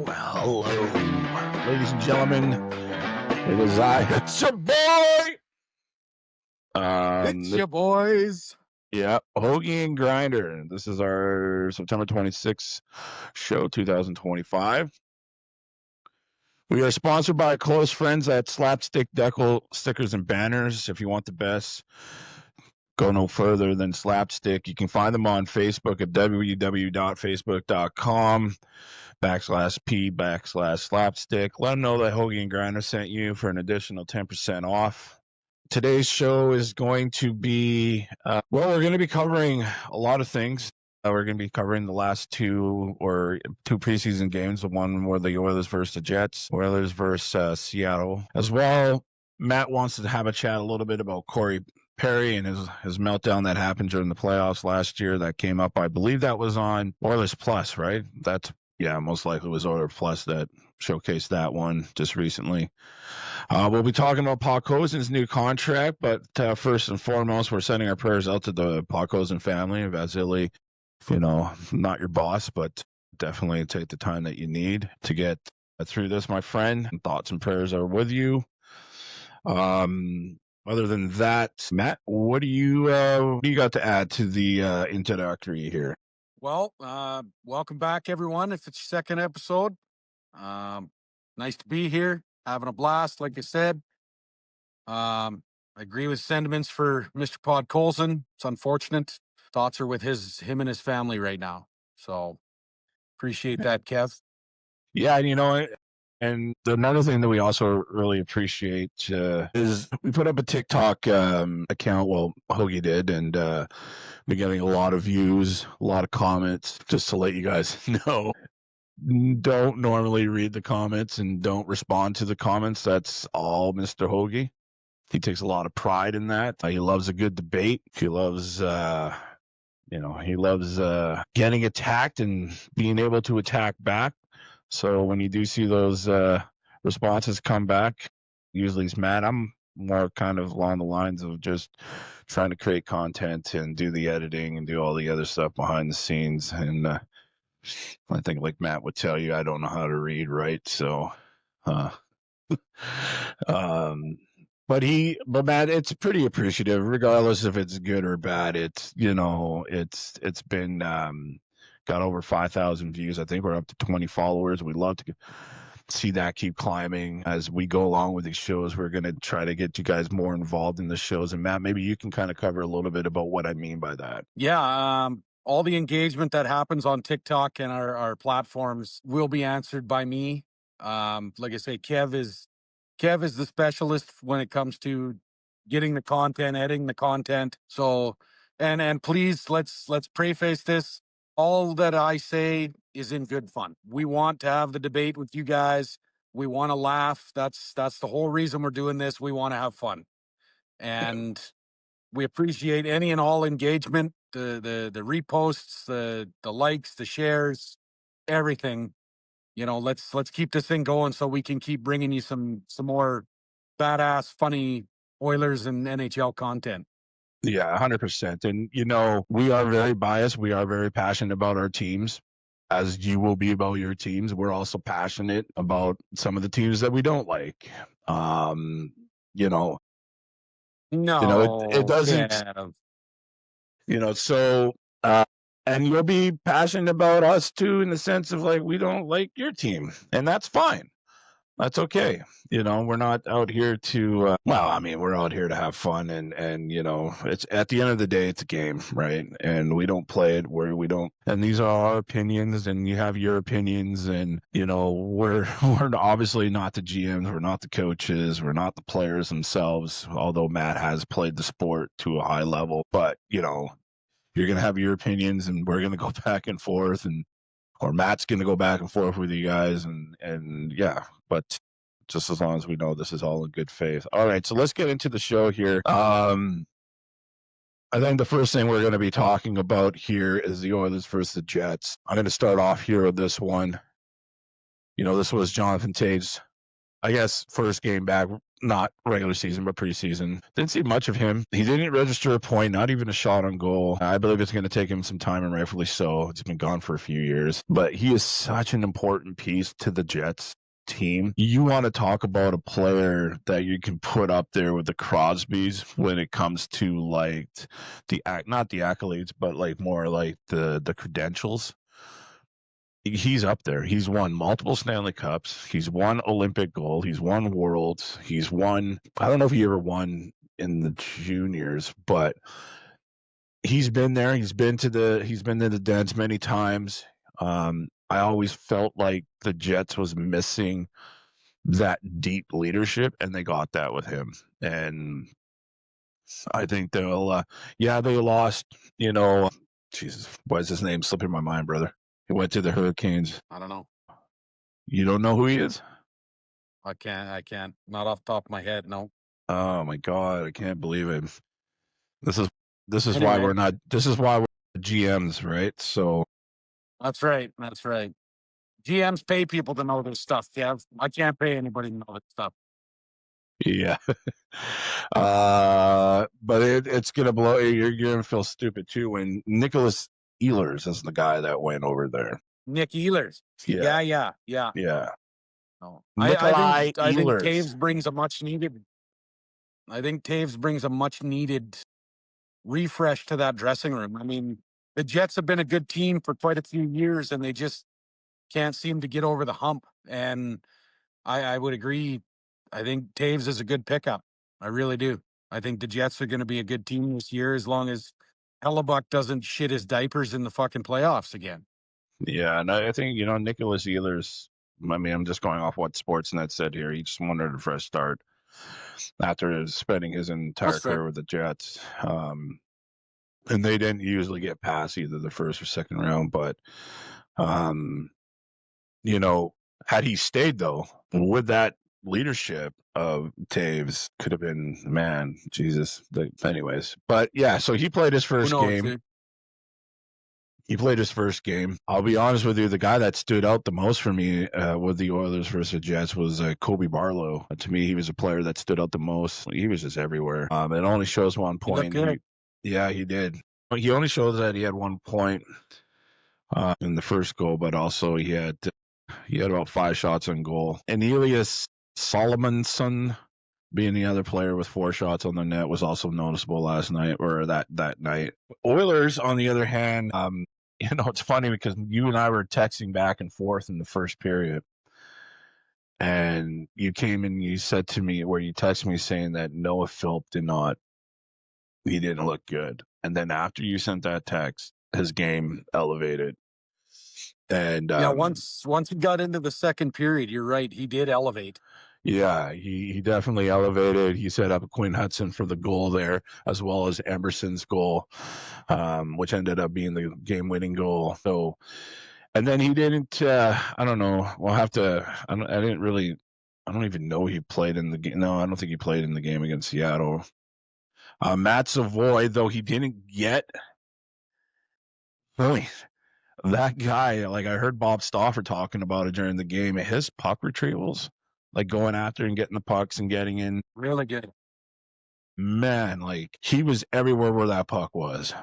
hello, ladies and gentlemen. It is it's your boy. It's your boys. Yeah, Hoagie and Grinder. This is our September 26th show, 2025. We are sponsored by close friends at Slapstick Decal Stickers and Banners. If you want the best, go no further than Slapstick. You can find them on Facebook at www.facebook.com/P/slapstick. Let them know that Hoagie and Grinder sent you for an additional 10% off. Today's show is going to be, we're going to be covering a lot of things. We're going to be covering the last two preseason games. The one where the Oilers versus the Jets, Oilers versus Seattle. As well, Matt wants to have a chat a little bit about Corey Perry and his meltdown that happened during the playoffs last year that came up. I believe that was on Oilers Plus, right? Most likely was Oilers Plus that showcased that one just recently. We'll be talking about Paul Cozen's new contract, but first and foremost, we're sending our prayers out to the Paul Cozen family. Vasily, not your boss, but definitely take the time that you need to get through this, my friend. Thoughts and prayers are with you. Other than that, Matt, what do you got to add to the introductory here? Well, welcome back, everyone. If it's your second episode, nice to be here, having a blast. Like I said, I agree with sentiments for Mr. Pod Colson. It's unfortunate. Thoughts are with him and his family right now. So appreciate that, Kev. Yeah, and another thing that we also really appreciate is we put up a TikTok account. Well, Hoagie did, and been getting a lot of views, a lot of comments. Just to let you guys know, don't normally read the comments and don't respond to the comments. That's all Mr. Hoagie. He takes a lot of pride in that. He loves a good debate. He loves, getting attacked and being able to attack back. So when you do see those responses come back, usually he's mad. I'm more kind of along the lines of just trying to create content and do the editing and do all the other stuff behind the scenes. And I think, like Matt would tell you, I don't know how to read, right? So, but Matt, it's pretty appreciative, regardless if it's good or bad. It's been got over 5,000 views. I think we're up to 20 followers. We'd love to see that keep climbing as we go along with these shows. We're going to try to get you guys more involved in the shows. And Matt, maybe you can kind of cover a little bit about what I mean by that. Yeah, all the engagement that happens on TikTok and our platforms will be answered by me. Like I say, Kev is the specialist when it comes to getting the content, editing the content. So, and please let's preface this. All that I say is in good fun. We want to have the debate with you guys. We want to laugh. That's the whole reason we're doing this. We want to have fun, and we appreciate any and all engagement, the reposts, the likes, the shares, everything. Let's keep this thing going so we can keep bringing you some more badass, funny Oilers and NHL content. Yeah, 100%. And, we are very biased. We are very passionate about our teams, as you will be about your teams. We're also passionate about some of the teams that we don't like. No, it doesn't, Kev. So, and you'll be passionate about us too, in the sense of like, we don't like your team, and that's fine. That's okay. We're not out here to, we're out here to have fun and, it's at the end of the day, it's a game, right? And we don't play it where we don't, and these are our opinions and you have your opinions and, we're obviously not the GMs. We're not the coaches. We're not the players themselves, although Matt has played the sport to a high level, but you're going to have your opinions and we're going to go back and forth or Matt's going to go back and forth with you guys and yeah, but just as long as we know this is all in good faith. All right, so let's get into the show here. I think the first thing we're going to be talking about here is the Oilers versus the Jets. I'm going to start off here with this one. This was Jonathan Taves, I guess, first game back. not regular season, but preseason. Didn't see much of him. He didn't register a point, not even a shot on goal. I believe it's going to take him some time, and rightfully so. He's been gone for a few years, but he is such an important piece to the Jets team. You want to talk about a player that you can put up there with the Crosbys when it comes to like not the accolades, but like more like the credentials. He's up there. He's won multiple Stanley Cups. He's won Olympic gold. He's won Worlds. He's won. I don't know if he ever won in the juniors, but he's been there. He's been to the dents many times. I always felt like the Jets was missing that deep leadership, and they got that with him. And I think they'll. They lost. Jesus, why is his name slipping my mind, brother? He went to the Hurricanes. I don't know. You don't know who he is? I can't. Not off the top of my head. No. Oh my God, I can't believe it. This is why Anyway. we're not. This is why we're GMs, right? So That's right. GMs pay people to know this stuff. Yeah, I can't pay anybody to know this stuff. yeah. But it's gonna blow. You're gonna feel stupid too when Nicholas Ehlers is the guy that went over there. Nick Ehlers. Yeah. Yeah. No. Nikolai I think Ehlers. Taves brings a much needed refresh to that dressing room. I mean, the Jets have been a good team for quite a few years, and they just can't seem to get over the hump. And I would agree. I think Taves is a good pickup. I really do. I think the Jets are going to be a good team this year as long as Hellebuck doesn't shit his diapers in the fucking playoffs again. Yeah, and I think Nicholas Ehlers. I mean, I'm just going off what Sportsnet said here. He just wanted a fresh start after spending his entire career with the Jets. And they didn't usually get past either the first or second round, but had he stayed though, with that leadership of Taves, could have been, man, Jesus. Anyways, but yeah, so he played his first game. Dude? He played his first game. I'll be honest with you, the guy that stood out the most for me with the Oilers versus Jets was Kobe Barlow. To me, he was a player that stood out the most. He was just everywhere. It only shows 1 point. He did. He only shows that he had 1 point in the first goal, but also he had about 5 shots on goal. And Elias Solomonson, being the other player with 4 shots on the net, was also noticeable last night, or that night. Oilers, on the other hand, it's funny because you and I were texting back and forth in the first period. And you came and you said to me, where you texted me saying that Noah Philp he didn't look good. And then after you sent that text, his game elevated. And once he got into the second period, you're right, he did elevate. Yeah, he definitely elevated. He set up Quinn Hudson for the goal there, as well as Emerson's goal, which ended up being the game-winning goal. So, and then he didn't. I don't know. We'll have to. I don't even know he played in the game. No, I don't think he played in the game against Seattle. Matt Savoy, though he didn't get. Really, that guy. Like, I heard Bob Stauffer talking about it during the game. His puck retrievals, like going after and getting the pucks and getting in. Really good. Man, like he was everywhere where that puck was.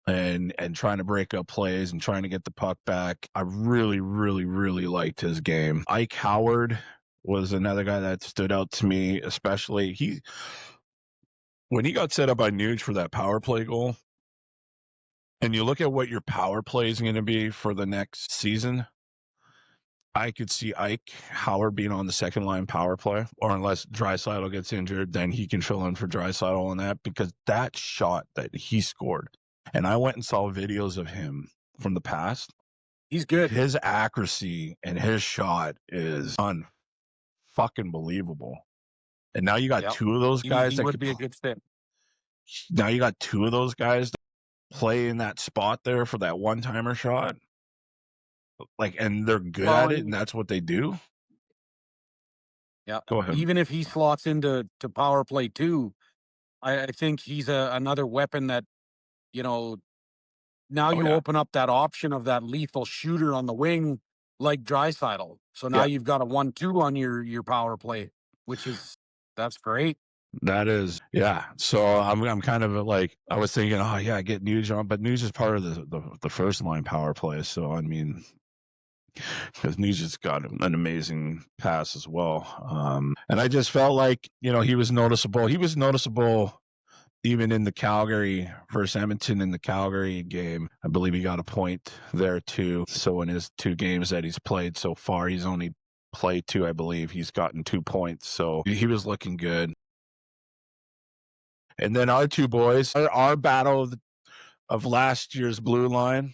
And trying to break up plays and trying to get the puck back. I really, really, really liked his game. Ike Howard was another guy that stood out to me, especially when he got set up by Nuge for that power play goal. And you look at what your power play is going to be for the next season, I could see Ike Howard being on the second line power play, or unless Draisaitl gets injured, then he can fill in for Draisaitl on that, because that shot that he scored, and I went and saw videos of him from the past. He's good. His accuracy and his shot is unfucking believable. And now you got 2 of those guys he that would could be a good fit. Now you got 2 of those guys that play in that spot there for that one-timer shot. Like, and they're good at it, and that's what they do. Yeah. Go ahead. Even if he slots into power play too, I think he's another weapon that, now you open up that option of that lethal shooter on the wing like Draisaitl. So now you've got a 1-2 on your power play, which is That's great. That is, yeah. So I'm kind of like, I was thinking, oh yeah, get Nuge on, but Nuge is part of the first line power play. So I mean, because Nuge has got an amazing pass as well. And I just felt like, he was noticeable. He was noticeable even in the Calgary versus Edmonton in the Calgary game. I believe he got a point there too. So in his 2 games that he's played so far, he's only played 2, I believe. He's gotten 2 points. So he was looking good. And then our 2 boys, our battle of last year's blue line.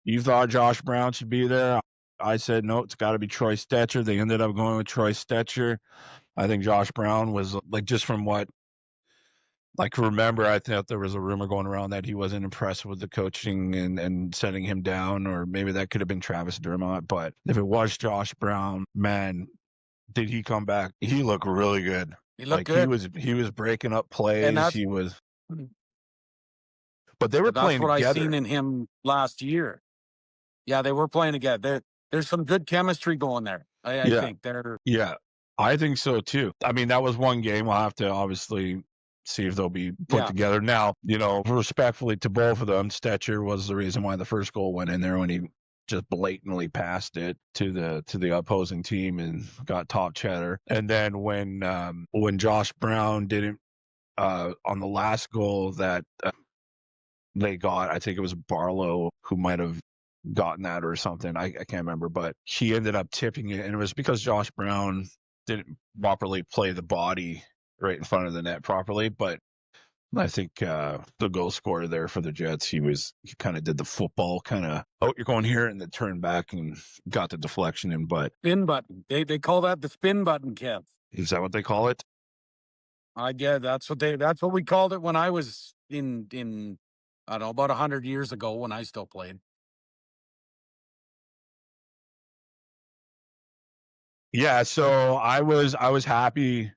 You thought Josh Brown should be there. I said, no, it's got to be Troy Stetcher. They ended up going with Troy Stetcher. I think Josh Brown was, like, just from what, like, remember, I thought there was a rumor going around that he wasn't impressed with the coaching and setting him down, or maybe that could have been Travis Dermott. But if it was Josh Brown, man, did he come back? He looked really good. He looked Like, good. He was breaking up And plays. He was, but they were that's playing what I together. seen in him last year. Yeah, they were playing together. There's some good chemistry going there. I Yeah. think they're Yeah, I think so too. I mean, that was one game. We'll have to obviously see if they'll be put together. Now, respectfully to both of them, Stetcher was the reason why the first goal went in there when he just blatantly passed it to the opposing team and got top cheddar. And then when Josh Brown didn't on the last goal that they got, I think it was Barlow who might have gotten that or something. I can't remember, but he ended up tipping it, and it was because Josh Brown didn't properly play the body right in front of the net properly. But I think the goal scorer there for the Jets, he kind of did the football kind of, oh, you're going here, and then turned back and got the deflection in. But spin button. They call that the spin button, Kev. is that what they call it? I get that's what we called it when I was in I don't know, about 100 years ago when I still played. Yeah, so I was happy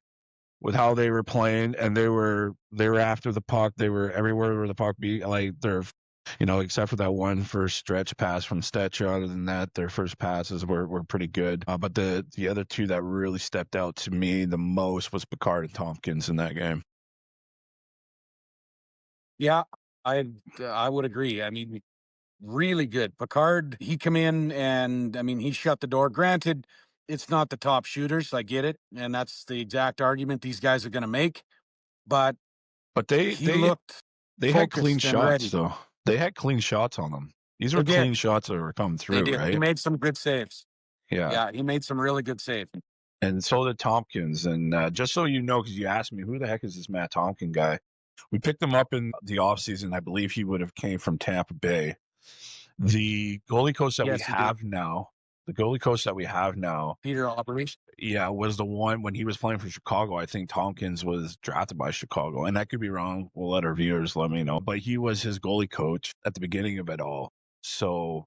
with how they were playing, and they were after the puck. They were everywhere where the puck be. Like they're, except for that one first stretch pass from Stetcher. Other than that, their first passes were pretty good. But the other 2 that really stepped out to me the most was Picard and Tompkins in that game. Yeah, I would agree. I mean, really good. Picard, he come in and I mean he shut the door. Granted, it's not the top shooters. I get it, and that's the exact argument these guys are going to make. But they he looked had clean focused and shots ready. though. They had clean shots on them. These were They did. clean shots that were coming They through, did. He right? made some good saves. Yeah. Yeah, he made some really good saves. And so did Tompkins. And just so you know, because you asked me, who the heck is this Matt Tompkins guy? We picked him up in the offseason. I believe he would have came from Tampa Bay. The goalie coach that we Yes, he did. have now, Peter Operation. yeah, was the one when he was playing for Chicago. I think Tompkins was drafted by Chicago, and I could be wrong. We'll let our viewers let me know. But he was his goalie coach at the beginning of it all. So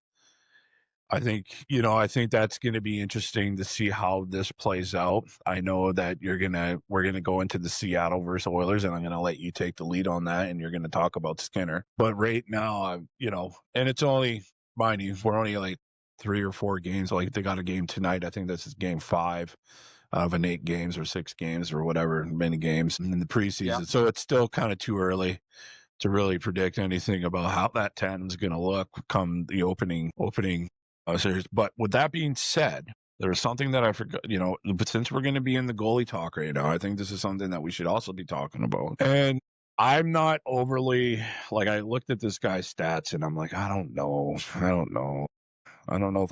I think that's going to be interesting to see how this plays out. I know that we're going to go into the Seattle versus Oilers, and I'm going to let you take the lead on that, and you're going to talk about Skinner. But right now, and it's only, mind you, we're only like 3 or 4 games. Like they got a game tonight. I think this is game 5 of an 8 games or 6 games or whatever, many games in the preseason. Yeah. So it's still kind of too early to really predict anything about how that tandem is going to look come the opening series. But with that being said, there's something that I forgot, but since we're going to be in the goalie talk right now, I think this is something that we should also be talking about. And I'm not overly, like, I looked at this guy's stats and I'm like, I don't know if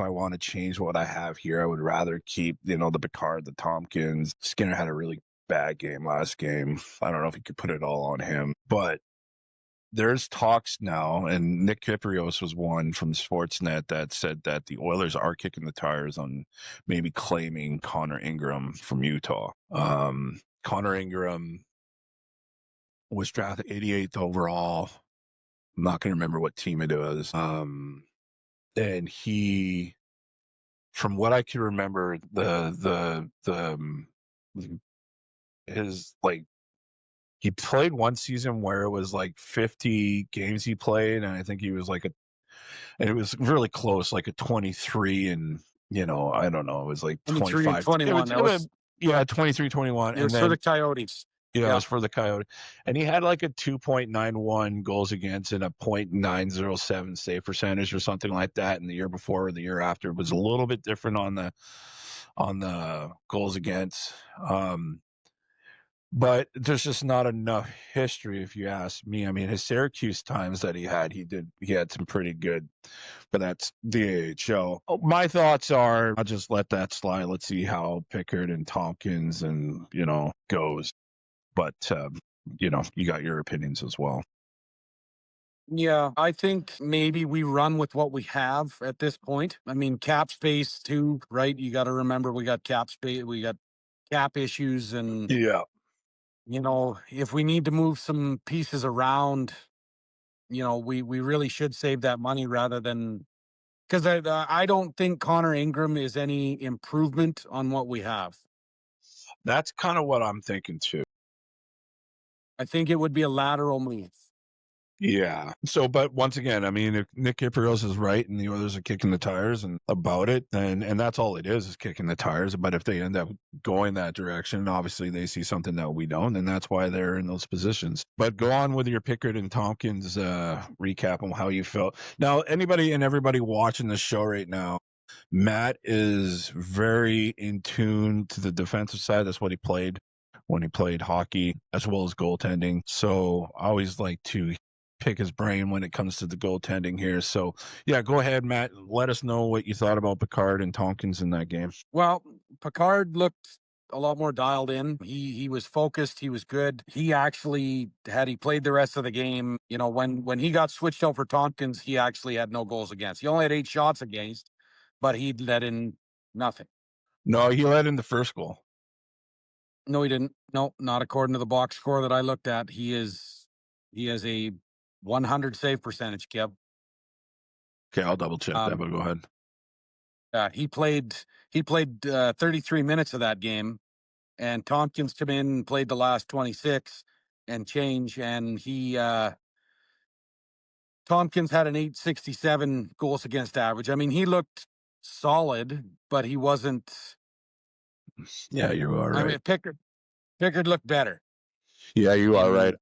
I want to change what I have here. I would rather keep, the Picard, the Tompkins. Skinner had a really bad game last game. I don't know if you could put it all on him, but there's talks now, and Nick Kyprios was one from Sportsnet that said that the Oilers are kicking the tires on maybe claiming Connor Ingram from Utah. Connor Ingram was drafted 88th overall. I'm not going to remember what team it was. And he, from what I can remember, his like, he played one season where it was like 50 games he played, and I think he was like and it was really close, like a 23 and, I don't know, it was like 23 25. and 21. Yeah, 23-21. It And was for then, the Coyotes. it Yeah. was for the Coyote. And he had like a 2.91 goals against and a .907 save percentage or something like that. And the year before or the year after, it was a little bit different on the goals against. But there's just not enough history, if you ask me. I mean, his Syracuse times that he had some pretty good, but that's the AHL. My thoughts are, I'll just let that slide. Let's see how Pickard and Tompkins and goes. But you got your opinions as well. Yeah, I think maybe we run with what we have at this point. I mean, cap space too, right? You got to remember we got cap space, we got cap issues, and Yeah. if we need to move some pieces around, we really should save that money rather than because I don't think Connor Ingram is any improvement on what we have. That's kind of what I'm thinking too. I think it would be a lateral move. Yeah. So, but once again, I mean, if Nick Kipros is right and the others are kicking the tires and about it, and that's all it is kicking the tires. But if they end up going that direction, obviously they see something that we don't, and that's why they're in those positions. But go on with your Pickard and Tompkins recap on how you felt. Now, anybody and everybody watching this show right now, Matt is very in tune to the defensive side. That's what he played when he played hockey, as well as goaltending. So I always like to pick his brain when it comes to the goaltending here. So, yeah, go ahead, Matt. Let us know what you thought about Picard and Tompkins in that game. Well, Picard looked a lot more dialed in. He was focused. He was good. He actually had he played the rest of the game. When he got switched out for Tompkins, he actually had no goals against. He only had 8 shots against, but he let in nothing. No, he let in the first goal. No, he didn't. No, not according to the box score that I looked at. He has a 100 save percentage, Kev. Okay, I'll double check that, but go ahead. He played 33 minutes of that game, and Tompkins come in and played the last 26 and change, and Tompkins had an 867 goals against average. I mean, he looked solid, but he wasn't. Yeah, you are right. I mean, Pickard looked better. Yeah, you are right.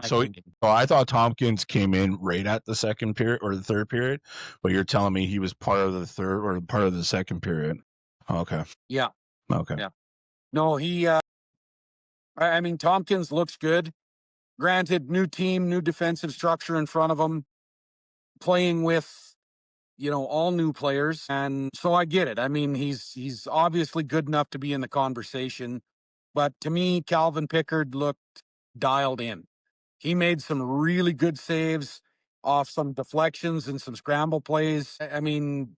So, opinion. I thought Tompkins came in right at the second period or the third period, but you're telling me he was part of the third or part of the second period. Okay. Yeah. Okay. Yeah. No, I mean, Tompkins looks good. Granted, new team, new defensive structure in front of him, playing with, all new players. And so I get it. I mean, he's obviously good enough to be in the conversation. But to me, Calvin Pickard looked dialed in. He made some really good saves off some deflections and some scramble plays. I mean,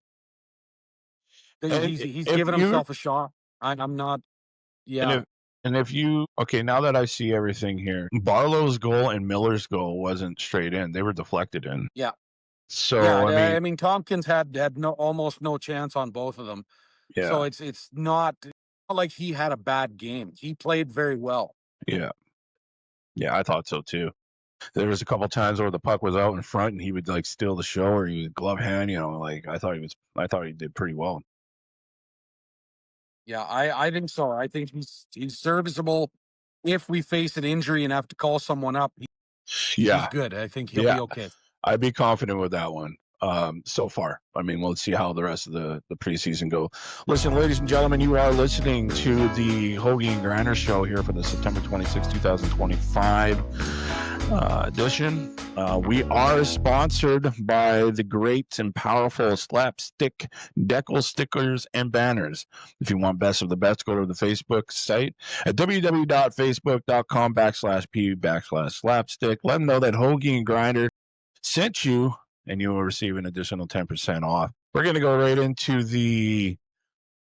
he's giving himself a shot. I'm not. Yeah. And if you now that I see everything here, Barlow's goal and Miller's goal wasn't straight in; they were deflected in. Yeah. So Yeah, I mean, Tompkins had almost no chance on both of them. yeah, So it's not like he had a bad game. He played very well. yeah, I thought so too. There was a couple times where the puck was out in front and he would like steal the show or he would glove hand. Like I thought he did pretty well. Yeah, I think so. I think he's serviceable. If we face an injury and have to call someone up, he's good. I think he'll be okay. I'd be confident with that one. So far. I mean, we'll see how the rest of the preseason go. Listen, ladies and gentlemen, you are listening to the Hoagie and Griner show here for the September 26, 2025 edition. We are sponsored by the great and powerful Slapstick Decal stickers and banners. If you want best of the best, go to the Facebook site at www.facebook.com/p/slapstick. Let them know that Hoagie and Griner sent you, and you will receive an additional 10% off. We're going to go right into the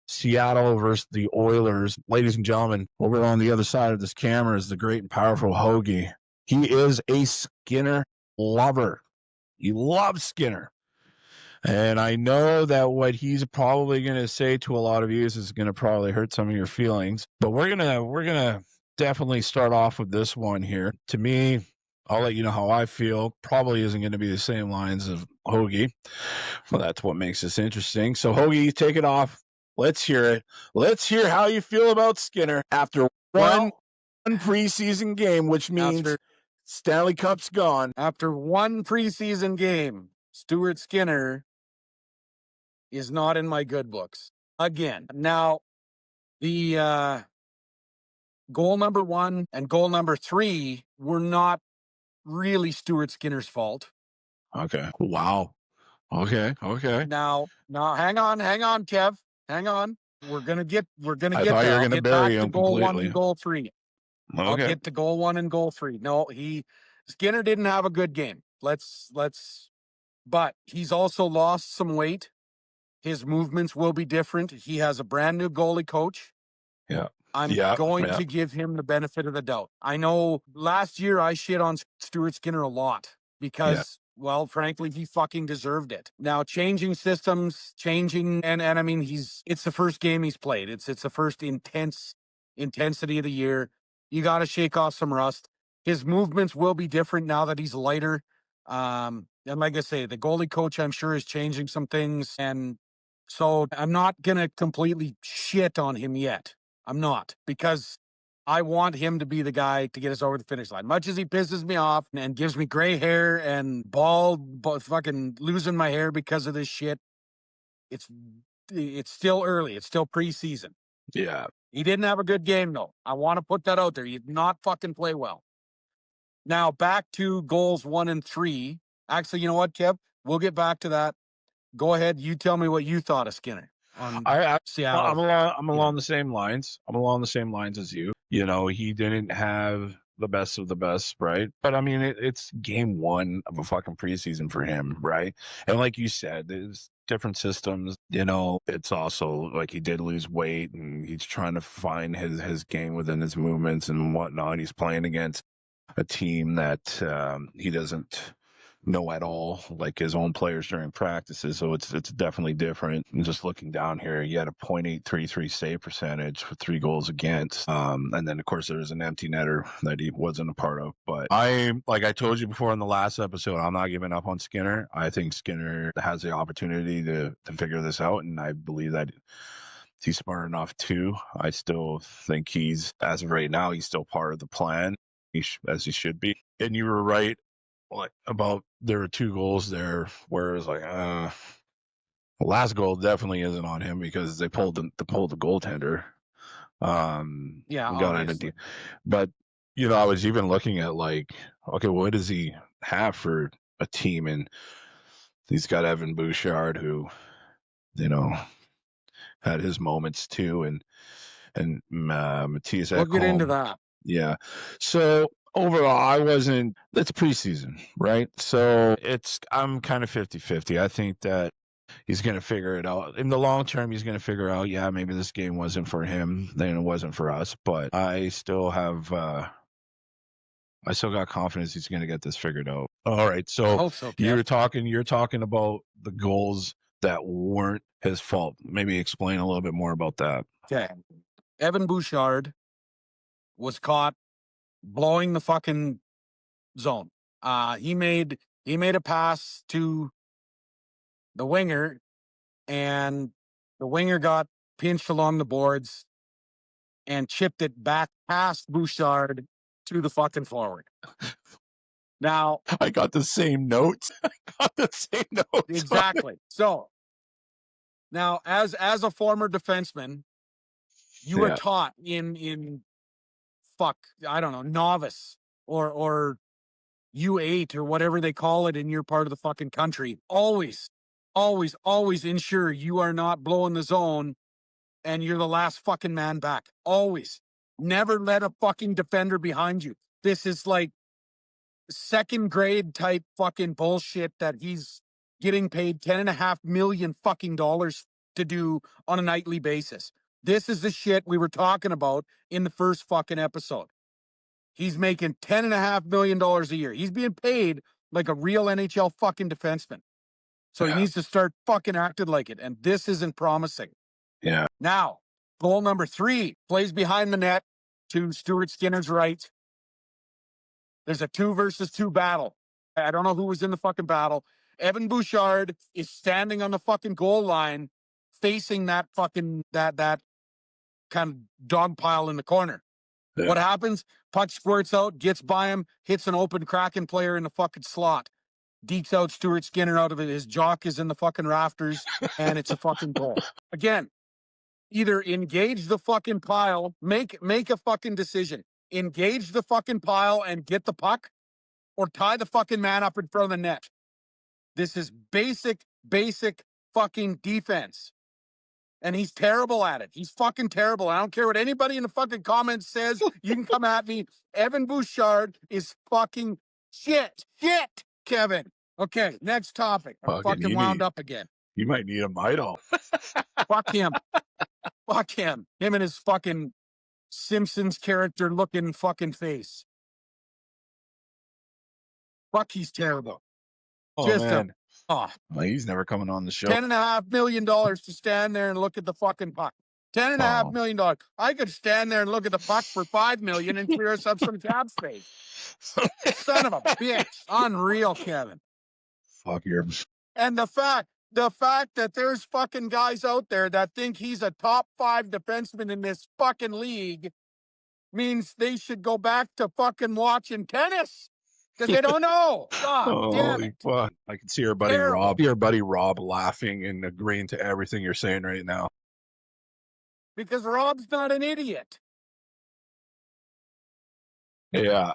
Seattle versus the Oilers. Ladies and gentlemen, over on the other side of this camera is the great and powerful Hoagie. He is a Skinner lover. He loves Skinner. And I know that what he's probably going to say to a lot of you is going to probably hurt some of your feelings. But we're going to definitely start off with this one here. To me, I'll let you know how I feel. Probably isn't going to be the same lines of Hoagie. Well, that's what makes this interesting. So, Hoagie, take it off. Let's hear it. Let's hear how you feel about Skinner after one preseason game, which means Stanley Cup's gone. After one preseason game, Stuart Skinner is not in my good books again. Now, the goal number 1 and goal number 3 were not really Stuart Skinner's fault. Okay. Wow. Okay. Now, hang on, Kev. Hang on. We're gonna get I there. thought you were I'll gonna get bury back to him goal 1 completely. and goal 3. I'll Okay. get to goal 1 and goal 3. No, Skinner didn't have a good game. But he's also lost some weight. His movements will be different. He has a brand new goalie coach. Yeah. I'm going to give him the benefit of the doubt. I know last year I shit on Stuart Skinner a lot because, well, frankly, he fucking deserved it. Now, changing systems, and I mean, it's the first game he's played. It's the first intensity of the year. You got to shake off some rust. His movements will be different now that he's lighter. And like I say, the goalie coach, I'm sure, is changing some things. And so I'm not going to completely shit on him yet. I'm not, because I want him to be the guy to get us over the finish line. Much as he pisses me off and gives me gray hair and bald, fucking losing my hair because of this shit, it's still early. It's still preseason. Yeah. He didn't have a good game, though. I want to put that out there. He did not fucking play well. Now, back to goals 1 and 3. Actually, you know what, Kev? We'll get back to that. Go ahead. You tell me what you thought of Skinner on Seattle. I'm along the same lines. I'm along the same lines as you. You know, he didn't have the best of the best, right? But I mean, it's game 1 of a fucking preseason for him, right? And like you said, there's different systems. You know, it's also like he did lose weight, and he's trying to find his game within his movements and whatnot. He's playing against a team that he doesn't know at all, like his own players during practices. So it's definitely different. And just looking down here, he had a .833 save percentage with 3 goals against. And then of course there was an empty netter that he wasn't a part of. But like I told you before in the last episode, I'm not giving up on Skinner. I think Skinner has the opportunity to figure this out, and I believe that he's smart enough too. I still think as of right now, he's still part of the plan, as he should be. And you were right about there were 2 goals there where it was like, the last goal definitely isn't on him because they pulled the goaltender. Obviously. But you know, I was even looking at like, okay, what does he have for a team? And he's got Evan Bouchard, who, you know, had his moments too, and Matthias Ekholm. We'll get into that. Yeah. So overall, it's preseason, right? So I'm kind of 50-50. I think that he's going to figure it out. In the long term, he's going to figure out, yeah, maybe this game wasn't for him, then it wasn't for us. But I still got confidence he's going to get this figured out. All right. So, I hope so, Kev. you're talking about the goals that weren't his fault. Maybe explain a little bit more about that. Okay. Evan Bouchard was caught blowing the fucking zone. He made a pass to the winger, and the winger got pinched along the boards and chipped it back past Bouchard to the fucking forward. Now, I got the same notes. Exactly. So now, as a former defenseman, you are taught in I don't know, novice or U8 or whatever they call it in your part of the fucking country. Always ensure you are not blowing the zone and you're the last fucking man back. Always. Never let a fucking defender behind you. This is like second grade type fucking bullshit that he's getting paid $10.5 million fucking dollars to do on a nightly basis. This is the shit we were talking about in the first fucking episode. He's making $10.5 million a year. He's being paid like a real NHL fucking defenseman. So he needs to start fucking acting like it. And this isn't promising. Yeah. Now, goal number 3 plays behind the net to Stuart Skinner's right. There's a 2 versus 2 battle. I don't know who was in the fucking battle. Evan Bouchard is standing on the fucking goal line facing that fucking that kind of dog pile in the corner. Yeah. What happens? Puck squirts out, gets by him, hits an open Kraken player in the fucking slot. Dekes out Stuart Skinner out of it. His jock is in the fucking rafters, and it's a fucking goal. Again, either engage the fucking pile, make a fucking decision. Engage the fucking pile and get the puck, or tie the fucking man up in front of the net. This is basic fucking defense. And he's terrible at it. He's fucking terrible. I don't care what anybody in the fucking comments says. You can come at me. Evan Bouchard is fucking shit. Shit, Kevin. Okay, next topic. I'm fucking wound up again. You might need a Midol. Fuck him. Fuck him. Him and his fucking Simpsons character looking fucking face. Fuck, he's terrible. Oh, Just man. Well, he's never coming on the show. $10.5 million to stand there and look at the fucking puck. $10.5 million. I could stand there and look at the puck for $5 million and clear us up some cap space. Son of a bitch. Unreal, Kevin. Fuck your. And the fact that there's fucking guys out there that think he's a top 5 defenseman in this fucking league means they should go back to fucking watching tennis. Because they don't know. God damn it. Fuck. I can see your buddy Rob laughing and agreeing to everything you're saying right now. Because Rob's not an idiot. Yeah.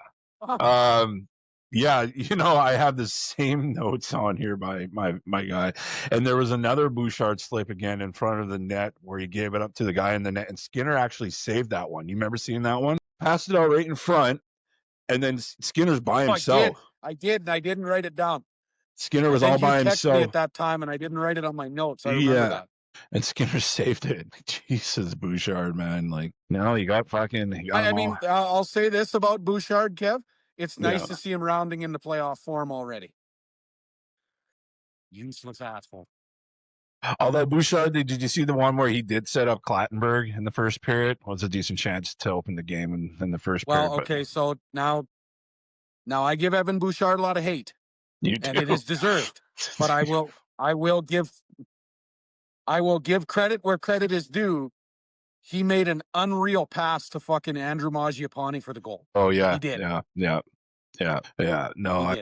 Yeah, I have the same notes on here by my guy. And there was another Bouchard slip again in front of the net where he gave it up to the guy in the net. And Skinner actually saved that one. You remember seeing that one? Passed it out right in front. And then Skinner's by himself. I did, and I didn't write it down. Skinner was all by himself. Me at that time, and I didn't write it on my notes. I remember that. And Skinner saved it. Jesus, Bouchard, man. You got fucking. I'll say this about Bouchard, Kev. It's nice to see him rounding into playoff form already. Useless asshole. Although Bouchard, did you see the one where he did set up Clattenburg in the first period? It was a decent chance to open the game in the first period. Well, okay, so now I give Evan Bouchard a lot of hate. You do. And it is deserved. But I will give credit where credit is due. He made an unreal pass to fucking Andrew Mangiapane for the goal. Oh yeah. He did. Yeah. No,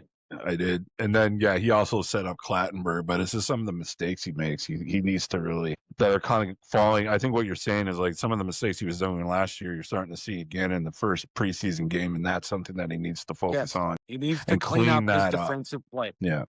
I did. And then, he also set up Clattenburg, but it's just some of the mistakes he makes. He needs to really, that are kind of falling. I think what you're saying is some of the mistakes he was doing last year, you're starting to see again in the first preseason game, and that's something that he needs to focus on. He needs to clean up his defensive play. Yeah.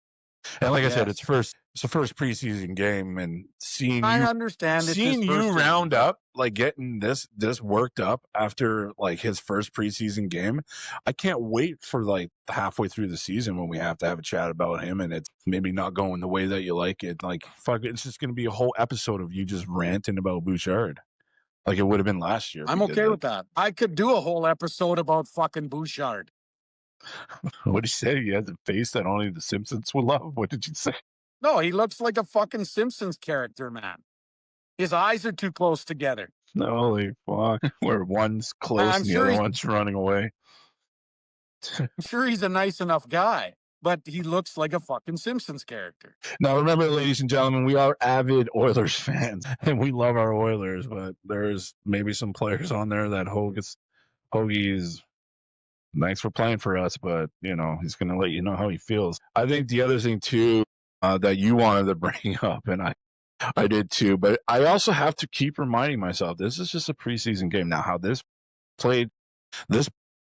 And like I said, it's the first preseason game, and seeing you round up, getting this worked up after his first preseason game. I can't wait for halfway through the season when we have to have a chat about him, and it's maybe not going the way that you like it. Fuck, it's just going to be a whole episode of you just ranting about Bouchard, like it would have been last year. I'm okay with that. I could do a whole episode about fucking Bouchard. What did you say? He has a face that only the Simpsons would love? What did you say? No, he looks like a fucking Simpsons character, man. His eyes are too close together. Holy fuck. Where one's close and the other one's running away. I'm sure he's a nice enough guy, but he looks like a fucking Simpsons character. Now, remember, ladies and gentlemen, we are avid Oilers fans, and we love our Oilers, but there's maybe some players on there that Hoagie is... Thanks for playing for us, but, he's going to let you know how he feels. I think the other thing, too, that you wanted to bring up, and I did too, but I also have to keep reminding myself, this is just a preseason game. Now, how this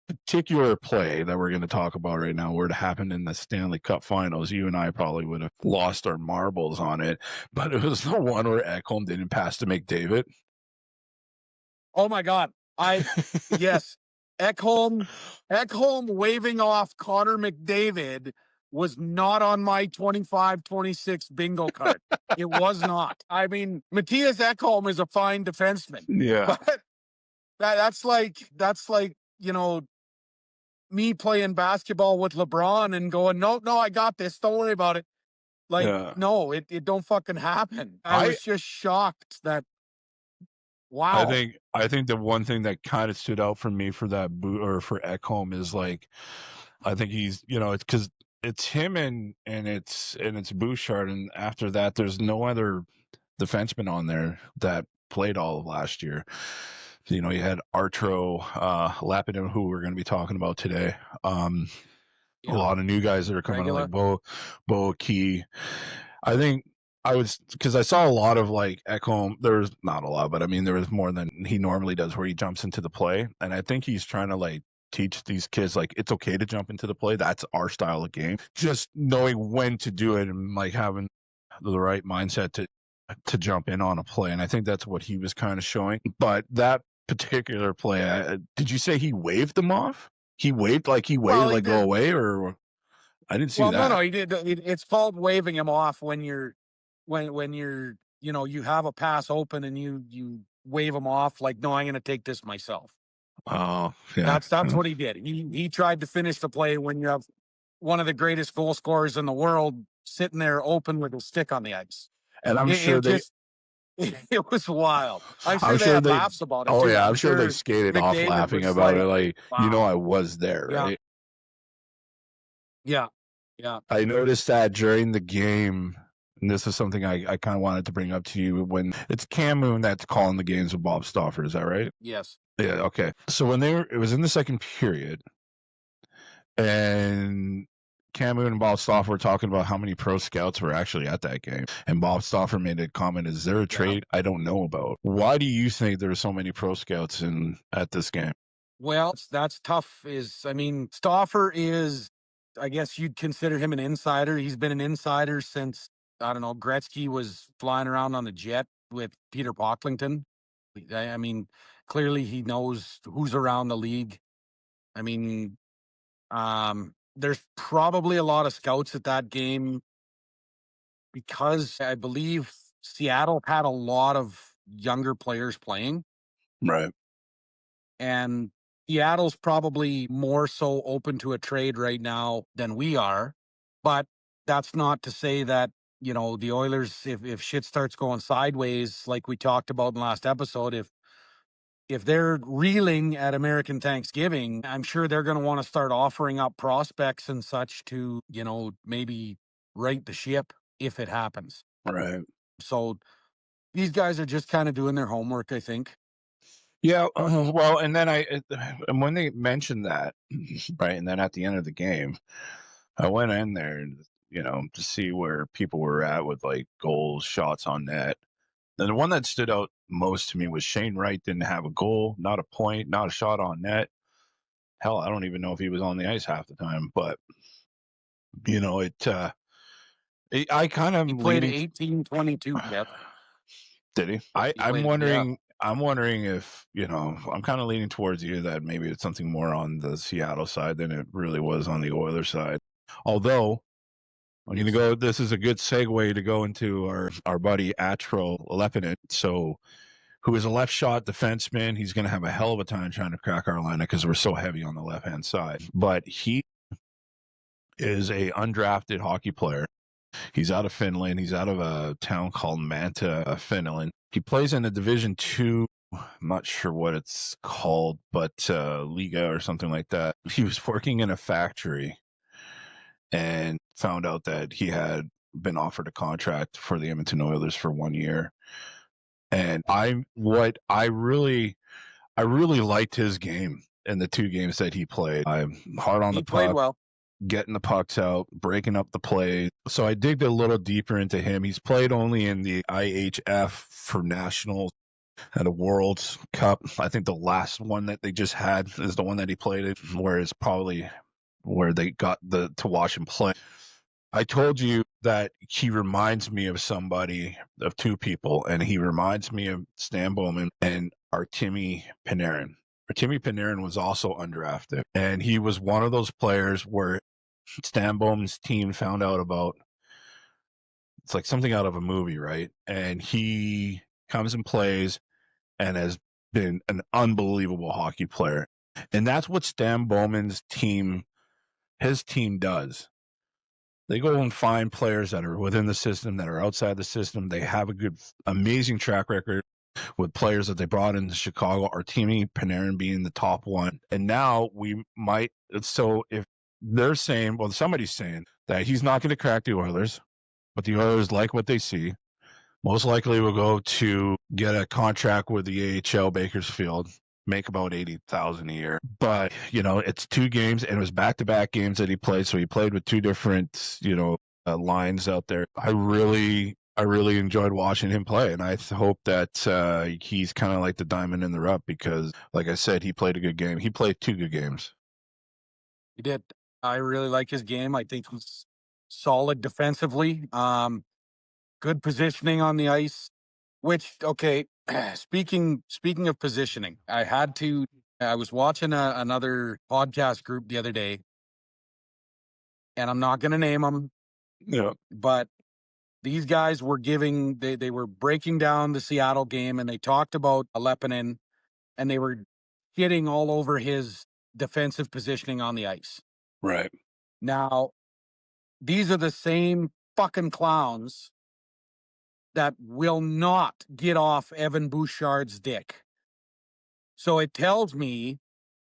particular play that we're going to talk about right now were to happen in the Stanley Cup Finals, you and I probably would have lost our marbles on it, but it was the one where Ekholm didn't pass to McDavid. Oh, my God. Yes. Ekholm waving off Connor McDavid was not on my 25-26 bingo card. It was not. I mean, Matthias Ekholm is a fine defenseman. Yeah. But that's like, me playing basketball with LeBron and going, no, I got this. Don't worry about it. No, it don't fucking happen. I was just shocked that. Wow. I think the one thing that kind of stood out for me for that for Ekholm is I think he's, it's because it's him and it's Bouchard, and after that there's no other defensemen on there that played all of last year. You had Arturo Lapidem, who we're going to be talking about today. A lot of new guys that are coming, like Bo Key. I think I was, because I saw a lot of like Ekholm. There was not a lot, but I mean there was more than he normally does, where he jumps into the play, and I think he's trying to like teach these kids like it's okay to jump into the play. That's our style of game. Just knowing when to do it and like having the right mindset to jump in on a play, and I think that's what he was kind of showing. But that particular play, did you say he waved them off? He waved like go away, or I didn't see that. No, he did. It's called waving him off when you're when you're you have a pass open and you wave him off like, no, I'm going to take this myself. Oh, yeah. That's what he did. He tried to finish the play when you have one of the greatest goal scorers in the world sitting there open with a stick on the ice. And I'm sure it was wild. I'm sure they had laughs about it Oh too. yeah, I'm sure they skated off laughing about it. Like, wow. I was there, right? Yeah. I noticed that during the game, and this is something I kind of wanted to bring up to you, when it's Cam Moon that's calling the games with Bob Stauffer. Is that right? Yes. Yeah. Okay. So when it was in the second period, and Cam Moon and Bob Stauffer were talking about how many pro scouts were actually at that game. And Bob Stauffer made a comment, is there a trade I don't know about? Why do you think there are so many pro scouts at this game? Well, that's tough. Stauffer is, I guess you'd consider him an insider. He's been an insider since, I don't know, Gretzky was flying around on the jet with Peter Pocklington. I mean, clearly he knows who's around the league. I mean, there's probably a lot of scouts at that game because I believe Seattle had a lot of younger players playing. Right. And Seattle's probably more so open to a trade right now than we are. But that's not to say that, the Oilers, if shit starts going sideways, like we talked about in the last episode, if they're reeling at American Thanksgiving, I'm sure they're going to want to start offering up prospects and such to, maybe right the ship if it happens. Right. So these guys are just kind of doing their homework, I think. Yeah. Well, and then and when they mentioned that, right, and then at the end of the game, I went in there and, to see where people were at with like goals, shots on net. And the one that stood out most to me was Shane Wright didn't have a goal, not a point, not a shot on net. Hell, I don't even know if he was on the ice half the time, but I kind of he played 18-22. Yep. Did he? I'm wondering. Yeah. I'm wondering if I'm kind of leaning towards you that maybe it's something more on the Seattle side than it really was on the Oilers side. Although I'm going to go. This is a good segue to go into our buddy Arturo Lapidem. So, who is a left shot defenseman. He's going to have a hell of a time trying to crack our lineup because we're so heavy on the left hand side. But he is a undrafted hockey player. He's out of Finland. He's out of a town called Manta, Finland. He plays in a Division II. I'm not sure what it's called, but Liga or something like that. He was working in a factory and found out that he had been offered a contract for the Edmonton Oilers for 1 year. And I really liked his game in the 2 games that he played. I'm hard on the puck. He played well. Getting the pucks out, breaking up the play. So I digged a little deeper into him. He's played only in the IHF for nationals at a World Cup. I think the last one that they just had is the one that he played in, where it's probably where they got to watch him play. I told you that he reminds me of 2 people, and he reminds me of Stan Bowman and Artemi Panarin. Artemi Panarin was also undrafted, and he was one of those players where Stan Bowman's team found out about. It's like something out of a movie, right? And he comes and plays and has been an unbelievable hockey player. And that's what Stan Bowman's team, his team does. They go and find players that are within the system, that are outside the system. They have a good, amazing track record with players that they brought into Chicago, Artemi Panarin being the top one. And now so if they're saying, well, somebody's saying that he's not going to crack the Oilers, but the Oilers like what they see. Most likely will go to get a contract with the AHL Bakersfield, make about 80,000 a year. But, it's 2 games, and it was back-to-back games that he played, so he played with 2 different, lines out there. I really enjoyed watching him play, and I hope that he's kind of like the diamond in the rough because, like I said, he played a good game. He played 2 good games. He did. I really like his game. I think he's solid defensively. Good positioning on the ice. Which, okay, speaking of positioning, I was watching another podcast group the other day, and I'm not going to name them, Yeah. but these guys were they were breaking down the Seattle game, and they talked about Leppinen, and they were getting all over his defensive positioning on the ice. Right. Now, these are the same fucking clowns that will not get off Evan Bouchard's dick. So it tells me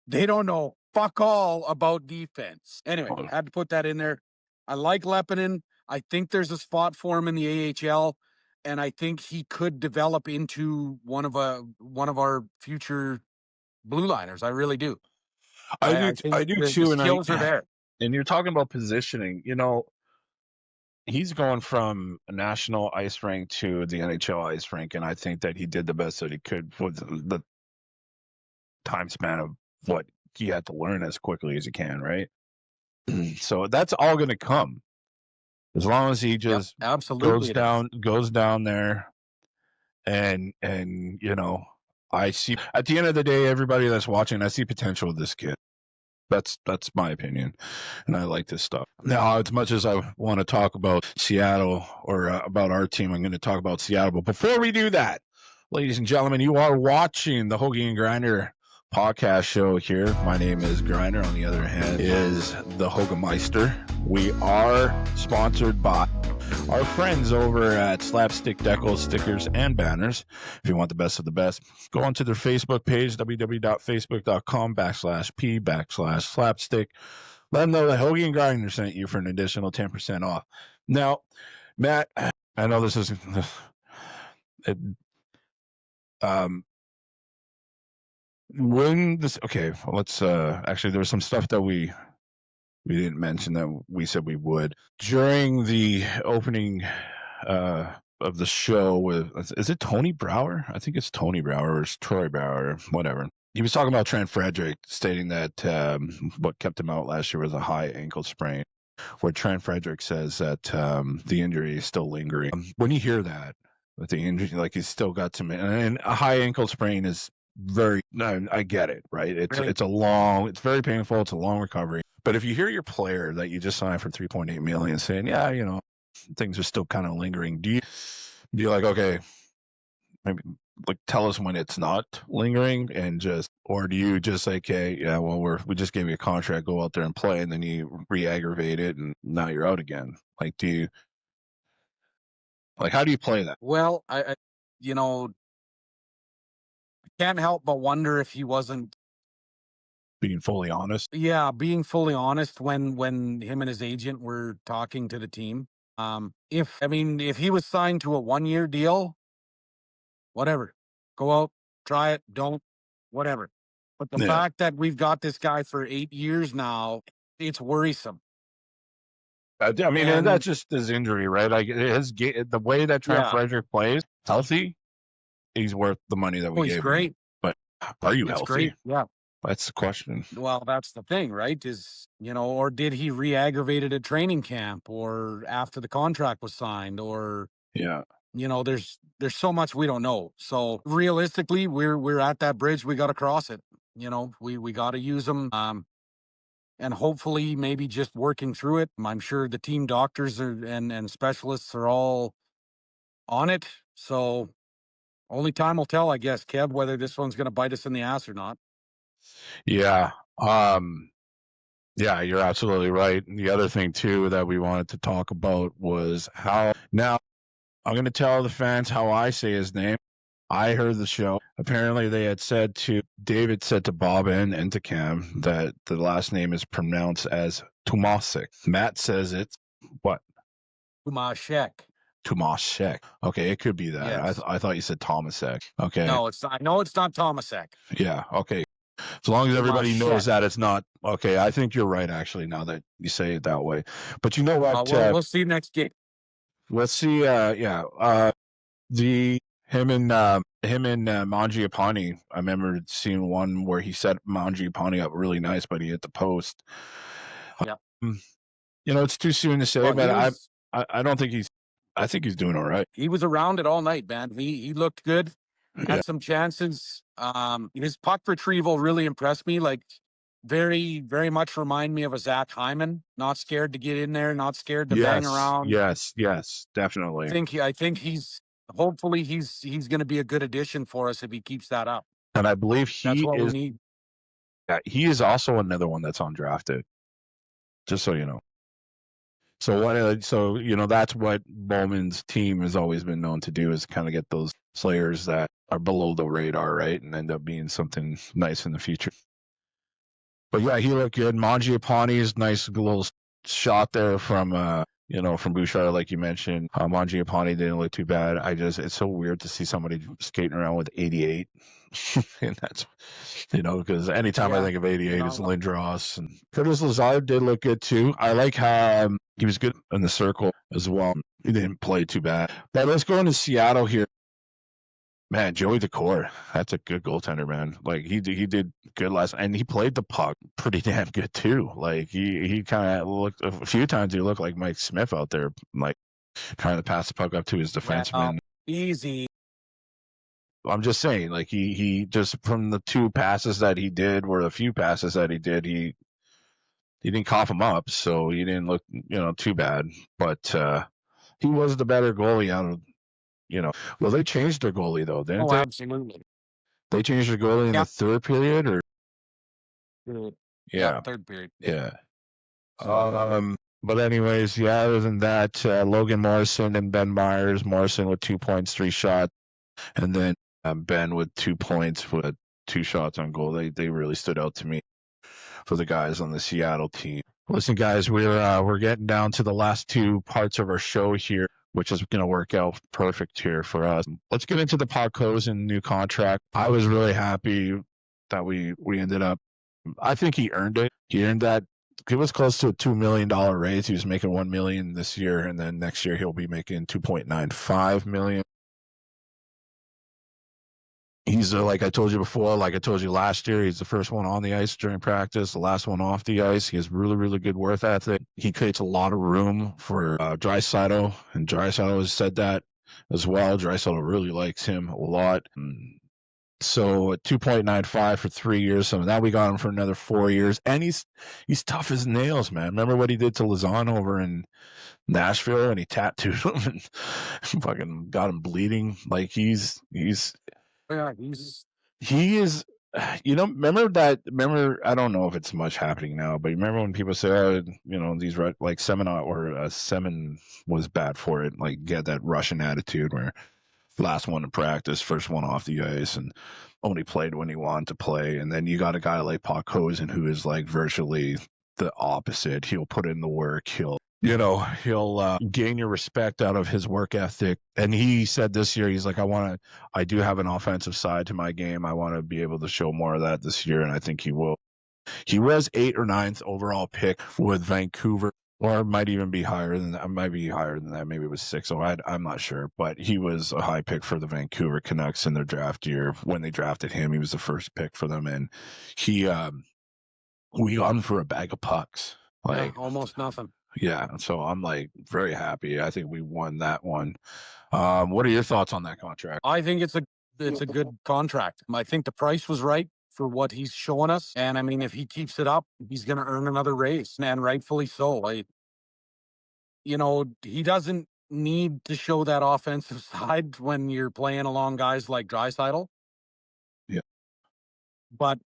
they don't know fuck all about defense. Anyway, had to put that in there. I like Leppinen. I think there's a spot for him in the AHL, and I think he could develop into one of our future blue liners. I really do. I think I do the too, skills are there. and you're talking about positioning. He's going from a national ice rink to the NHL ice rink, and I think that he did the best that he could with the time span of what he had to learn as quickly as he can, right? So that's all going to come as long as he just Absolutely goes down there, and I see at the end of the day, everybody that's watching, I see potential with this kid. That's my opinion, and I like this stuff. Now, as much as I want to talk about Seattle or about our team, I'm going to talk about Seattle. But before we do that, ladies and gentlemen, you are watching the Hoagie and Grinder podcast show here. My name is Grinder. On the other hand is the Hogemeister. We are sponsored by our friends over at Slapstick Decals, Stickers, and Banners. If you want the best of the best, go onto their Facebook page, www.facebook.com/p/slapstick. Let them know that Hoagie and Grinder sent you for an additional 10% off. Now, Matt, I know this is let's actually, there was some stuff that we didn't mention that we said we would during the opening of the show with, is it Tony Brower? I think it's Tony Brower or it's Troy Brower, whatever. He was talking about Trent Frederick, stating that what kept him out last year was a high ankle sprain, where Trent Frederick says that the injury is still lingering. When you hear that the injury, like he's still got some, and a high ankle sprain is I get it, right? It's very painful. It's a long recovery. But if you hear your player that you just signed for $3.8 million saying, yeah, things are still kind of lingering, do you like, okay, maybe like tell us when it's not lingering, or do you just say, okay, yeah, well, we just gave you a contract, go out there and play, and then you re-aggravate it and now you're out again? Like, how do you play that? Well, I can't help but wonder if he wasn't being fully honest. Yeah, being fully honest when him and his agent were talking to the team. If he was signed to a 1-year deal, whatever. Go out, try it, don't, whatever. But the fact that we've got this guy for 8 years now, it's worrisome. And that's just his injury, right? Like the way that Trent Frederick plays, healthy, he's worth the money that we gave him. Great. But are you healthy? Great. Yeah. That's the question. Well, that's the thing, right? Or did he re-aggravate it at training camp or after the contract was signed, or there's so much we don't know. So realistically, we're at that bridge. We got to cross it. We got to use them. And hopefully maybe just working through it. I'm sure the team doctors and specialists are all on it. So only time will tell, I guess, Kev, whether this one's going to bite us in the ass or not. Yeah. Yeah, you're absolutely right. And the other thing too that we wanted to talk about was how, now I'm going to tell the fans how I say his name. I heard the show. Apparently David said to Bob and to Cam that the last name is pronounced as Tomasic. Matt says it's what? Tomashek. Tomasek. Okay, it could be that. Yes. I thought you said Tomasek. Okay. No, it's not. I know it's not Tomasek. Yeah. Okay. As long as everybody knows Tomasek. that it's not. Okay, I think you're right. Actually, now that you say it that way, but you know what? We'll see next game. Let's see. Yeah. The him and Mangiapane. I remember seeing one where he set Mangiapane up really nice, but he hit the post. Yeah. It's too soon to say, Well, but I don't think he's. I think he's doing all right. he was around it all night, man. He looked good. Yeah. Had some chances. His puck retrieval really impressed me. Like very, very much remind me of a Zach Hyman. Not scared to get in there, not scared to bang around. Yes, definitely. I think he's hopefully he's going to be a good addition for us if he keeps that up. And I believe That's what we need. Yeah, he is also another one that's undrafted. Just so you know. So that's what Bowman's team has always been known to do, is kind of get those players that are below the radar, right, and end up being something nice in the future. But yeah, he looked good. Mangiapane's nice little shot there from from Bouchard, like you mentioned. Mangiapane didn't look too bad. It's so weird to see somebody skating around with 88. And that's, because anytime I think of 88, it's Lindros. And Curtis Lazar did look good too. I like how he was good in the circle as well. He didn't play too bad. But let's go into Seattle here. Man, Joey Decor, that's a good goaltender, man. Like he did good and he played the puck pretty damn good too. Like he kind of looked a few times. He looked like Mike Smith out there, like trying to pass the puck up to his defenseman. Easy. I'm just saying, like he just from the two passes that he did, or the few passes that he did, he didn't cough him up, so he didn't look too bad. But he was the better goalie out of. Well, they changed their goalie though, didn't they? Absolutely. They changed their goalie in the third period, or third period. Yeah. But anyways, other than that, Logan Morrison and Ben Myers. Morrison with 2 points, 3 shots, and then Ben with 2 points with 2 shots on goal. They really stood out to me for the guys on the Seattle team. Listen, guys, we're getting down to the last 2 parts of our show here, which is going to work out perfect here for us. Let's get into the Podkolzin new contract. I was really happy that we ended up. I think he earned it. He earned that. He was close to a $2 million raise. He was making $1 million this year, and then next year he'll be making $2.95 million. He's like I told you before, like I told you last year, he's the first one on the ice during practice, the last one off the ice. He has really, really good work ethic. He creates a lot of room for Draisaitl, and Draisaitl has said that as well. Draisaitl really likes him a lot. So 2.95 for 3 years. So now we got him for another 4 years, and he's tough as nails, man. Remember what he did to Lazan over in Nashville, and he tattooed him and fucking got him bleeding. Like he is. Remember, I don't know if it's much happening now, but remember when people say, these like Semin was bad for it, like get that Russian attitude where last one in practice, first one off the ice, and only played when he wanted to play. And then you got a guy like Podkolzin who is like virtually the opposite. He'll put in the work. He'll gain your respect out of his work ethic. And he said this year, he's like, I do have an offensive side to my game. I want to be able to show more of that this year. And I think he will. He was 8th or 9th overall pick with Vancouver, or it might even be higher than that. It might be higher than that. Maybe it was 6. So I'm not sure. But he was a high pick for the Vancouver Canucks in their draft year. When they drafted him, he was the first pick for them. And we got him for a bag of pucks. Like almost nothing. Yeah, so I'm like very happy. I think we won that one. What are your thoughts on that contract? I think it's a good contract. I think the price was right for what he's showing us, and I mean, if he keeps it up, he's going to earn another raise, and rightfully so. He doesn't need to show that offensive side when you're playing along guys like Draisaitl. Yeah, but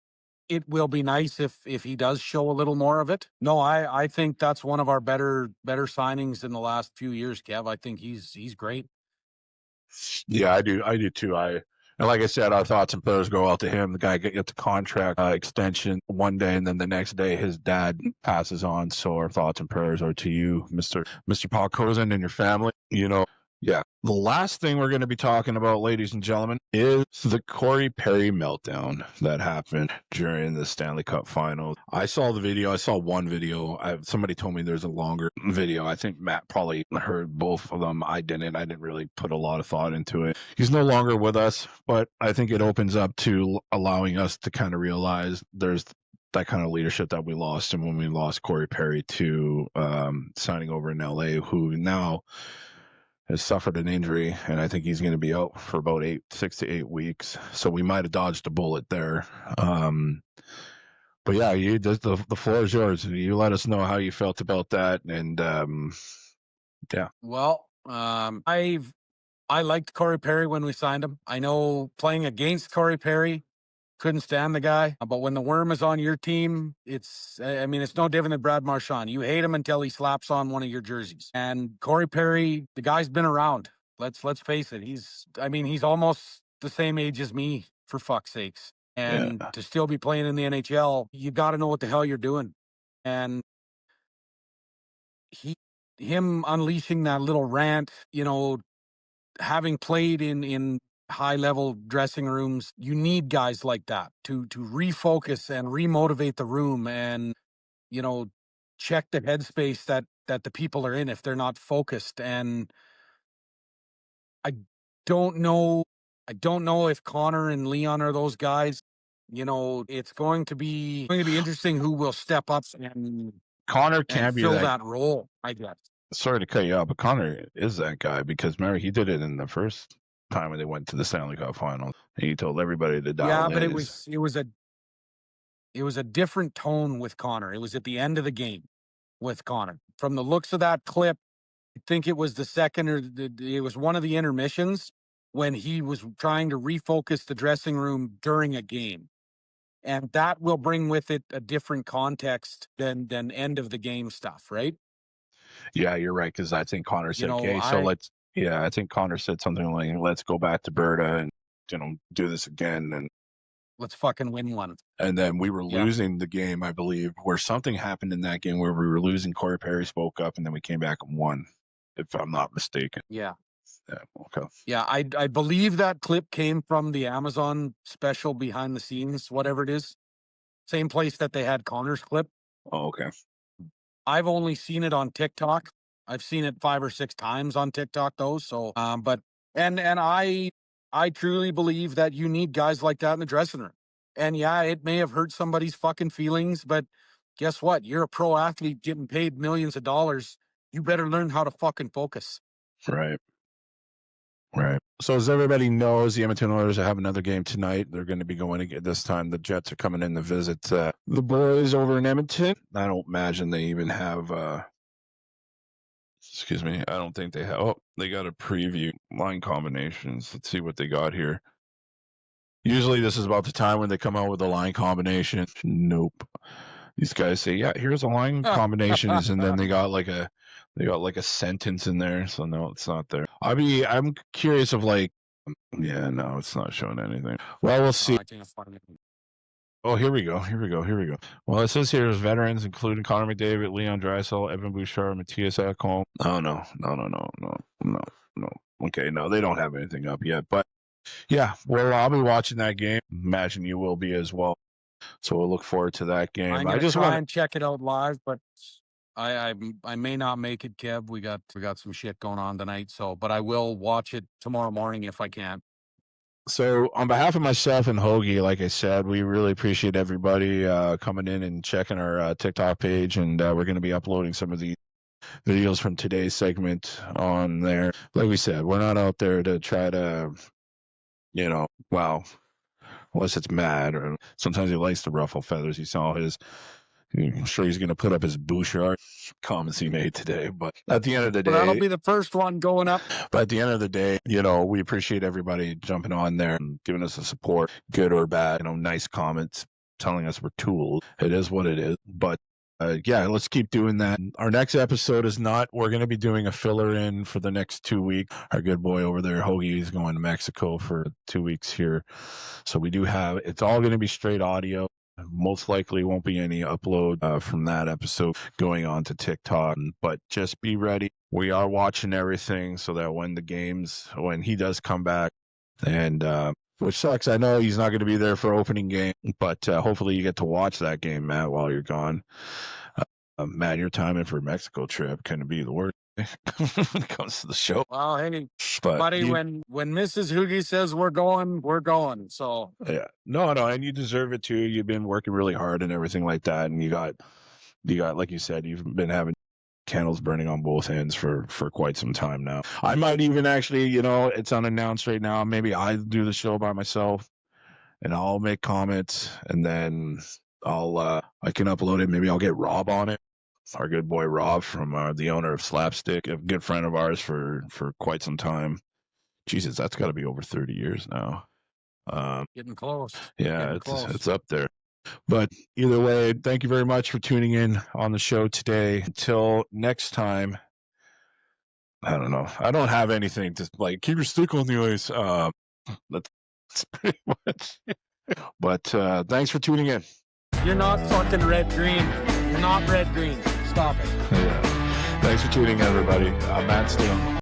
it will be nice if he does show a little more of it. No, I think that's one of our better signings in the last few years, Kev. I think he's great. Yeah, I do too. And like I said, our thoughts and prayers go out to him. The guy gets the contract extension one day, and then the next day his dad passes on. So our thoughts and prayers are to you, Mr. Podkolzin, and your family. Yeah. The last thing we're going to be talking about, ladies and gentlemen, is the Corey Perry meltdown that happened during the Stanley Cup Finals. I saw the video. I saw one video. Somebody told me there's a longer video. I think Matt probably heard both of them. I didn't. I didn't really put a lot of thought into it. He's no longer with us, but I think it opens up to allowing us to kind of realize there's that kind of leadership that we lost, and when we lost Corey Perry to signing over in LA, who now has suffered an injury, and I think he's going to be out for about 6 to 8 weeks. So we might have dodged a bullet there. But yeah, the floor is yours. You let us know how you felt about that, and yeah. Well, I liked Corey Perry when we signed him. I know playing against Corey Perry, couldn't stand the guy. But when the worm is on your team, it's no different than Brad Marchand. You hate him until he slaps on one of your jerseys. And Corey Perry, the guy's been around. Let's face it. He's almost the same age as me, for fuck's sakes. And to still be playing in the NHL, you got to know what the hell you're doing. And him unleashing that little rant, having played in high level dressing rooms, you need guys like that to refocus and remotivate the room and, check the headspace that the people are in if they're not focused. And I don't know if Connor and Leon are those guys. It's going to be interesting who will step up and Connor can be fill that role, I guess. Sorry to cut you off, but Connor is that guy, because remember, he did it in the first time when they went to the Stanley Cup Finals. He told everybody to dial in. Yeah, but it was a different tone with Connor. It was at the end of the game with Connor. From the looks of that clip, I think it was the second it was one of the intermissions when he was trying to refocus the dressing room during a game. And that will bring with it a different context than end of the game stuff, right? Yeah, you're right, because I think Connor said, I think Connor said something like, let's go back to Berta and, do this again. And let's fucking win one. And then we were losing the game, I believe, where something happened in that game where we were losing. Corey Perry spoke up, and then we came back and won, if I'm not mistaken. Yeah. Yeah, okay. Yeah, I believe that clip came from the Amazon special behind the scenes, whatever it is. Same place that they had Connor's clip. Oh, okay. I've only seen it on TikTok. I've seen it 5 or 6 times on TikTok though. So, but I truly believe that you need guys like that in the dressing room. And yeah, it may have hurt somebody's fucking feelings, but guess what? You're a pro athlete getting paid millions of dollars. You better learn how to fucking focus. Right. Right. So as everybody knows, the Edmonton Oilers have another game tonight. They're going to be going again. This time the Jets are coming in to visit the boys over in Edmonton. I don't imagine they even have excuse me. I don't think they have. Oh, they got a preview line combinations. Let's see what they got here. Usually this is about the time when they come out with a line combination. Nope. These guys say, yeah, here's a line combinations, and then they got like a sentence in there. So no, it's not there. I'm curious of no, it's not showing anything. Well, we'll see. Oh, here we go. Well, it says here is veterans, including Connor McDavid, Leon Draisaitl, Evan Bouchard, Matthias Ekholm. Oh, no. Okay, no, they don't have anything up yet. But, yeah, well, I'll be watching that game. Imagine you will be as well. So we'll look forward to that game. I'm gonna try and check it out live, but I may not make it, Kev. We got some shit going on tonight. So, but I will watch it tomorrow morning if I can. So on behalf of myself and Hoagie, like I said, we really appreciate everybody coming in and checking our TikTok page, and we're going to be uploading some of the videos from today's segment on there. Like we said, we're not out there to try to, unless it's Matt, or sometimes he likes to ruffle feathers. I'm sure he's going to put up his Bouchard comments he made today. But at the end of the day, that'll be the first one going up. But at the end of the day, we appreciate everybody jumping on there and giving us the support, good or bad, nice comments, telling us we're tools. It is what it is. But let's keep doing that. Our next episode we're going to be doing a filler in for the next 2 weeks. Our good boy over there, Hoagie, is going to Mexico for 2 weeks here. So it's all going to be straight audio. Most likely won't be any upload from that episode going on to TikTok, but just be ready. We are watching everything so that when he does come back, and which sucks. I know he's not going to be there for opening game, but hopefully you get to watch that game, Matt, while you're gone. Matt, your timing for Mexico trip can be the worst when it comes to the show. Well, hey, But buddy, when Mrs. Hoogie says we're going, we're going. So yeah, no, and you deserve it too. You've been working really hard and everything like that, and you got like you said, you've been having candles burning on both ends for quite some time now. I might even actually, it's unannounced right now. Maybe I do the show by myself, and I'll make comments, and then I can upload it. Maybe I'll get Rob on it. Our good boy Rob from the owner of Slapstick, a good friend of ours for quite some time. Jesus, that's got to be over 30 years now. getting close. Yeah, it's up there. But either way, thank you very much for tuning in on the show today. Until next time, I don't know. I don't have anything to keep your stick on the ice. That's pretty much. But thanks for tuning in. You're not fucking red green. You're not red green. Stop it. Yeah. Thanks for tuning in, everybody. I'm Matt Steele.